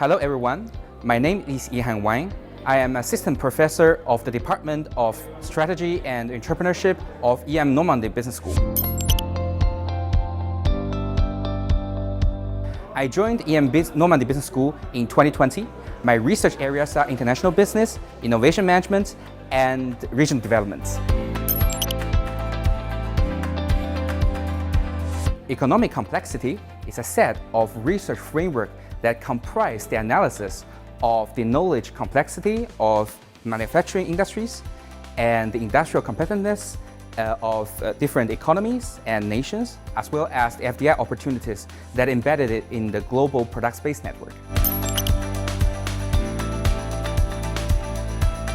Hello everyone, my name is Yihan Wang. I am Assistant Professor of the Department of Strategy and Entrepreneurship of EM Normandie Business School. I joined EM Normandie Business School in 2020. My research areas are international business, innovation management, and regional development. Economic complexity is a set of research framework that comprise the analysis of the knowledge complexity of manufacturing industries and the industrial competitiveness of different economies and nations, as well as the FDI opportunities that embedded it in the global product space network.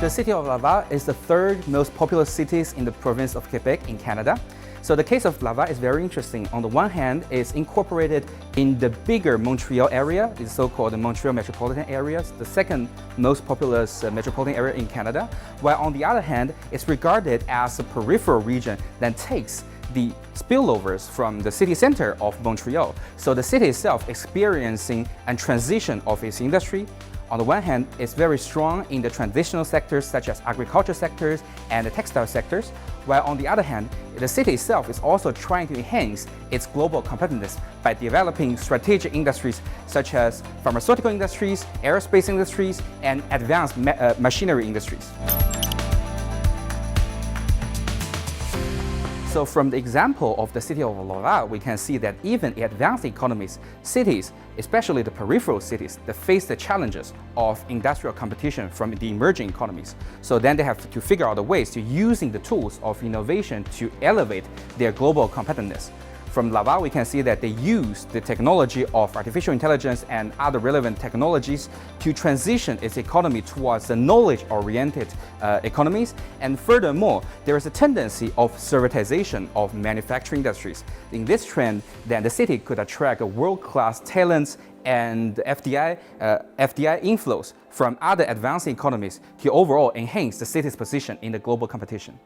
The city of Laval is the third most populous city in the province of Quebec in Canada. So the case of Laval is very interesting. On the one hand, it's incorporated in the bigger Montreal area, the so-called Montreal metropolitan area, the second most populous metropolitan area in Canada, while on the other hand, it's regarded as a peripheral region that takes the spillovers from the city center of Montreal. So the city itself experiencing a transition of its industry. On the one hand, it's very strong in the transitional sectors such as agriculture sectors and the textile sectors, while on the other hand, the city itself is also trying to enhance its global competitiveness by developing strategic industries such as pharmaceutical industries, aerospace industries, and advanced machinery industries. So from the example of the city of Laval, we can see that even in advanced economies, cities, especially the peripheral cities, that face the challenges of industrial competition from the emerging economies. So then they have to figure out the ways to using the tools of innovation to elevate their global competitiveness. From Laval, we can see that they use the technology of artificial intelligence and other relevant technologies to transition its economy towards the knowledge-oriented economies. And furthermore, there is a tendency of servitization of manufacturing industries. In this trend, then the city could attract world-class talents and FDI inflows from other advanced economies to overall enhance the city's position in the global competition.